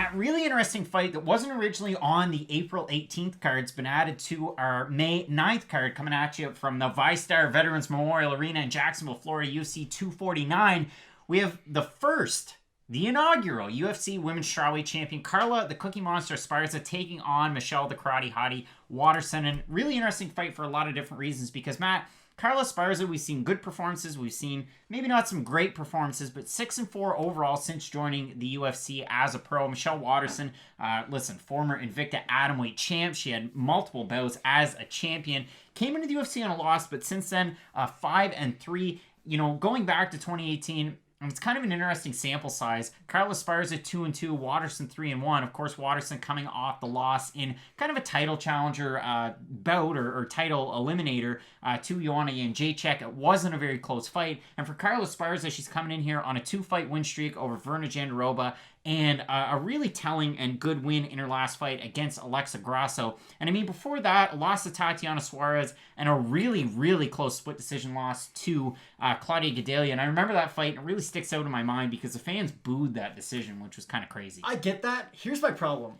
Matt, really interesting fight that wasn't originally on the April 18th card. It's been added to our May 9th card, coming at you from the ViStar Veterans Memorial Arena in Jacksonville, Florida, UFC 249. We have the inaugural UFC Women's Strawweight Champion, Carla the Cookie Monster Esparza, taking on Michelle the Karate Hottie Waterson. And really interesting fight for a lot of different reasons because, Matt, Carla Esparza, we've seen good performances. We've seen maybe not some great performances, but 6-4 overall since joining the UFC as a pro. Michelle Waterson, former Invicta Atomweight champ. She had multiple bouts as a champion. Came into the UFC on a loss, but since then, 5-3. Going back to 2018, it's kind of an interesting sample size. Carla Esparza 2-2, Waterson 3-1. Of course, Waterson coming off the loss in kind of a title challenger bout or title eliminator to Joanna Jędrzejczyk. It wasn't a very close fight. And for Carla Esparza, she's coming in here on a 2-fight win streak over Verna Jandiroba and a really telling and good win in her last fight against Alexa Grasso. And I mean, before that, a loss to Tatiana Suarez and a really, really close split decision loss to Claudia Gadelha. And I remember that fight, and it really sticks out in my mind because the fans booed that decision, which was kind of crazy. I get that. Here's my problem.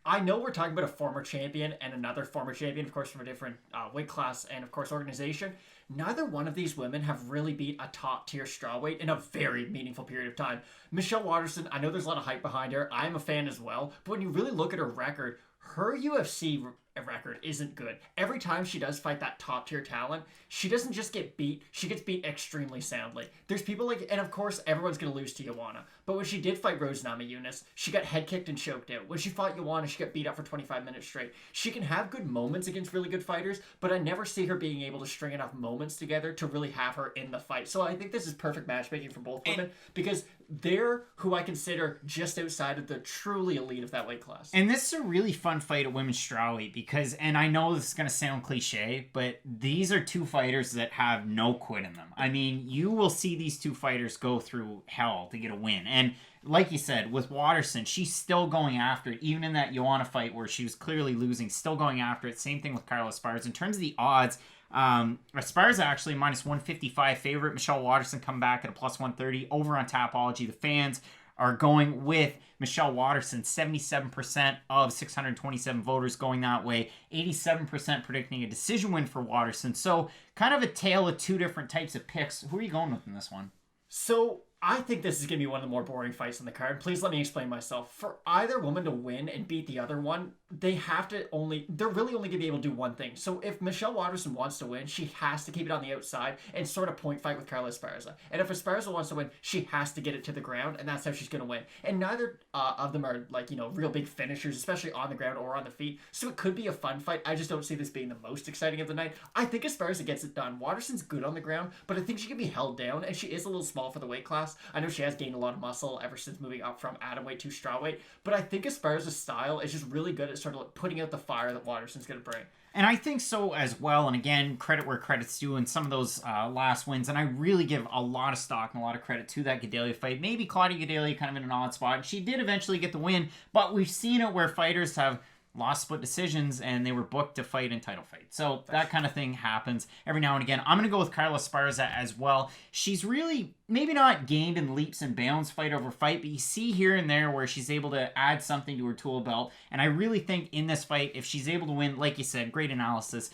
I know we're talking about a former champion and another former champion, of course, from a different weight class and, of course, organization. Neither one of these women have really beat a top-tier strawweight in a very meaningful period of time. Michelle Waterson, I know there's a lot of hype behind her. I'm a fan as well. But when you really look at her record, her UFC record isn't good. Every time she does fight that top-tier talent, she doesn't just get beat. She gets beat extremely soundly. There's people like... And, of course, everyone's going to lose to Joanna. But when she did fight Rose Namajunas, she got head-kicked and choked out. When she fought Joanna, she got beat up for 25 minutes straight. She can have good moments against really good fighters, but I never see her being able to string enough moments together to really have her in the fight. So I think this is perfect matchmaking for both women because they're who I consider just outside of the truly elite of that weight class. And this is a really fun fight at women's strawweight because, and I know this is going to sound cliche, but these are two fighters that have no quit in them. I mean, you will see these two fighters go through hell to get a win. And like you said, with Waterson, she's still going after it. Even in that Joanna fight where she was clearly losing, still going after it. Same thing with Carla Esparza. In terms of the odds, Esparza actually minus 155 favorite. Michelle Waterson come back at a plus 130 over on Tapology. The fans are going with Michelle Waterson. 77% of 627 voters going that way. 87% predicting a decision win for Waterson. So kind of a tale of two different types of picks. Who are you going with in this one? So I think this is going to be one of the more boring fights on the card. Please let me explain myself. For either woman to win and beat the other one, they're really only going to be able to do one thing. So if Michelle Waterson wants to win, she has to keep it on the outside and sort of point fight with Carla Esparza. And if Esparza wants to win, she has to get it to the ground, and that's how she's going to win. And neither of them are real big finishers, especially on the ground or on the feet. So it could be a fun fight. I just don't see this being the most exciting of the night. I think Esparza gets it done. Waterson's good on the ground, but I think she can be held down, and she is a little small for the weight class. I know she has gained a lot of muscle ever since moving up from atomweight to strawweight, but I think Esparza's style is just really good at sort of like putting out the fire that Waterson's going to bring. And I think so as well. And again, credit where credit's due in some of those last wins. And I really give a lot of stock and a lot of credit to that Gadelha fight. Maybe Claudia Gadelha kind of in an odd spot. She did eventually get the win, but we've seen it where fighters have lost split decisions and they were booked to fight in title fights. So that kind of thing happens every now and again. I'm going to go with Carla Esparza as well. She's really maybe not gained in leaps and bounds fight over fight, but you see here and there where she's able to add something to her tool belt. And I really think in this fight, if she's able to win, like you said, great analysis,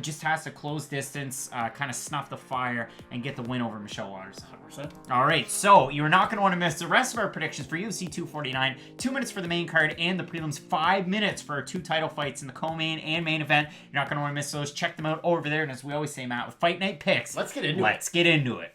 just has to close distance, kind of snuff the fire, and get the win over Michelle Waterson. 100%. All right, so you're not going to want to miss the rest of our predictions for UFC 249. 2 minutes for the main card and the prelims. 5 minutes for our 2 title fights in the co-main and main event. You're not going to want to miss those. Check them out over there. And as we always say, Matt, with Fight Night Picks, let's get into it.